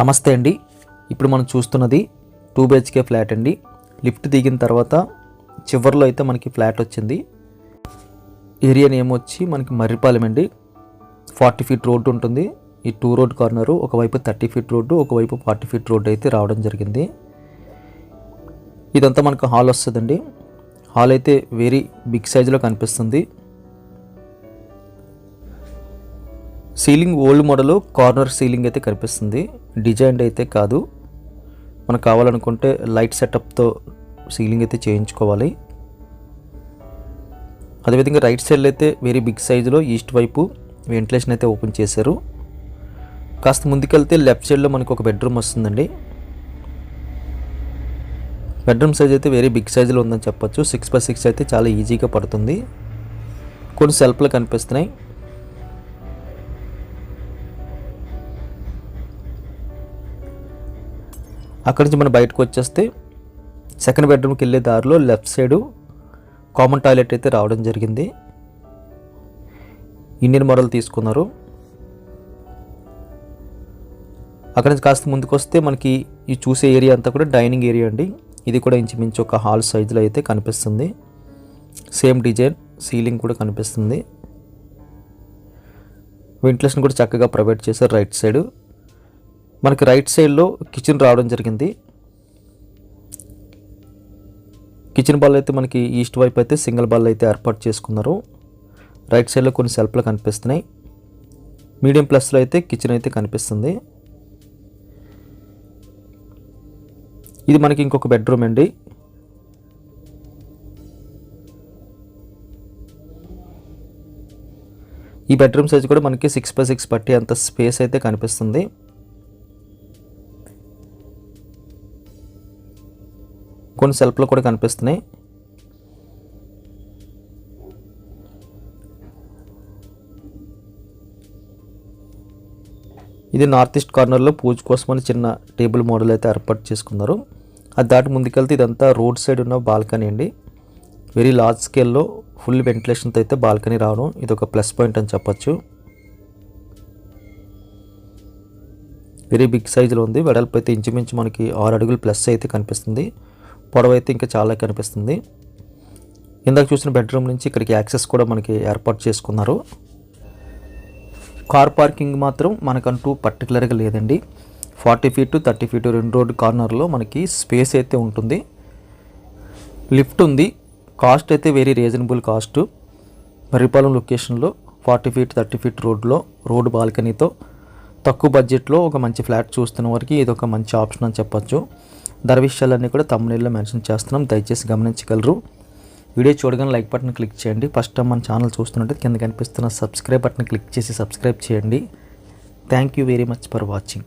నమస్తే అండి. ఇప్పుడు మనం చూస్తున్నది 2 BHK ఫ్లాట్ అండి. లిఫ్ట్ దిగిన తర్వాత చివర్లో అయితే మనకి ఫ్లాట్ వచ్చింది. ఏరియా నేమ్ వచ్చి మనకి మర్రిపాలెం అండి. 40 ఫీట్ రోడ్డు ఉంటుంది. ఈ 2 రోడ్ కార్నరు, ఒకవైపు 30 ఫీట్ రోడ్డు, ఒకవైపు 40 ఫీట్ రోడ్డు అయితే రావడం జరిగింది. ఇదంతా మనకు హాల్ వస్తుందండి. హాల్ అయితే వెరీ బిగ్ సైజులో కనిపిస్తుంది. Ceiling old model corner ceiling అయితే కనిపిస్తుంది. డిజైన్ అయితే కాదు. మనకు కావాలనుకుంటే లైట్ సెటప్తో సీలింగ్ అయితే చేయించుకోవాలి. అదేవిధంగా రైట్ సైడ్లో అయితే వెరీ బిగ్ సైజులో ఈస్ట్ వైపు వెంటిలేషన్ అయితే ఓపెన్ చేశారు. కాస్త ముందుకెళ్తే లెఫ్ట్ సైడ్లో మనకు ఒక బెడ్రూమ్ వస్తుందండి. బెడ్రూమ్ సైజ్ అయితే వెరీ బిగ్ సైజులో ఉందని చెప్పొచ్చు. 6x6 అయితే చాలా ఈజీగా పడుతుంది. కొన్ని సెల్ఫ్లు కనిపిస్తున్నాయి. అక్కడి నుంచి మనం బయటకు వచ్చేస్తే సెకండ్ బెడ్రూమ్కి వెళ్ళే దారిలో లెఫ్ట్ సైడు కామన్ టాయిలెట్ అయితే రావడం జరిగింది. ఇండియన్ మోడల్ తీసుకున్నారు. అక్కడి నుంచి కాస్త ముందుకు వస్తే మనకి ఈ చూసే ఏరియా అంతా కూడా డైనింగ్ ఏరియా అండి. ఇది కూడా ఇంచుమించు ఒక హాల్ సైజులో అయితే కనిపిస్తుంది. సేమ్ డిజైన్, సీలింగ్ కూడా కనిపిస్తుంది. వెంటిలేషన్ కూడా చక్కగా ప్రొవైడ్ చేశారు. రైట్ సైడ్ మనకి రైట్ సైడ్లో కిచెన్ రావడం జరిగింది. కిచెన్ బాల్ అయితే మనకి ఈస్ట్ వైపు అయితే సింగిల్ బాల్ అయితే ఏర్పాటు చేసుకున్నారు. రైట్ సైడ్లో కొన్ని సెల్ఫ్లు కనిపిస్తున్నాయి. మీడియం ప్లస్లో అయితే కిచెన్ అయితే కనిపిస్తుంది. ఇది మనకి ఇంకొక బెడ్రూమ్ అండి. ఈ బెడ్రూమ్ సైజ్ కూడా మనకి 6x6 పట్టి అంత స్పేస్ అయితే కనిపిస్తుంది. కొన్ని సెల్ఫ్లు కూడా కనిపిస్తున్నాయి. ఇది నార్త్ ఈస్ట్ కార్నర్లో పూజ కోసమని చిన్న టేబుల్ మోడల్ అయితే ఏర్పాటు చేసుకున్నారు. అది దాటి ముందుకెళ్తే ఇదంతా రోడ్ సైడ్ ఉన్న బాల్కనీ అండి. వెరీ లార్జ్ స్కేల్లో ఫుల్ వెంటిలేషన్తో అయితే బాల్కనీ రావడం ఇది ఒక ప్లస్ పాయింట్ అని చెప్పచ్చు. వెరీ బిగ్ సైజులో ఉంది. వెడల్పు అయితే ఇంచుమించు మనకి 6 అడుగులు ప్లస్ అయితే కనిపిస్తుంది. పొడవు అయితే ఇంకా చాలా కనిపిస్తుంది. ఇందాక చూసిన బెడ్రూమ్ నుంచి ఇక్కడికి యాక్సెస్ కూడా మనకి ఏర్పాటు చేసుకున్నారు. కార్ పార్కింగ్ మాత్రం మనకంటూ పర్టికులర్గా లేదండి. 40 ఫీట్ 30 ఫీట్ 2 రోడ్ కార్నర్లో మనకి స్పేస్ అయితే ఉంటుంది. లిఫ్ట్ ఉంది. కాస్ట్ అయితే వెరీ రీజనబుల్ కాస్ట్. మర్రిపాలెం లొకేషన్లో 40 ఫీట్ 30 ఫీట్ రోడ్లో రోడ్ బాల్కనీతో తక్కువ బడ్జెట్లో ఒక మంచి ఫ్లాట్ చూస్తున్న వారికి ఇది ఒక మంచి ఆప్షన్ అని చెప్పొచ్చు. ధర విషయాలన్నీ కూడా thumbnailలో మెన్షన్ చేస్తున్నాం, దయచేసి గమనించగలరు. వీడియో చూడగానే లైక్ బటన్ క్లిక్ చేయండి. ఫస్ట్ టైం మన ఛానల్ చూస్తున్నట్టు కింద కనిపిస్తున్న సబ్స్క్రైబ్ బటన్ క్లిక్ చేసి సబ్స్క్రైబ్ చేయండి. Thank you very much for watching.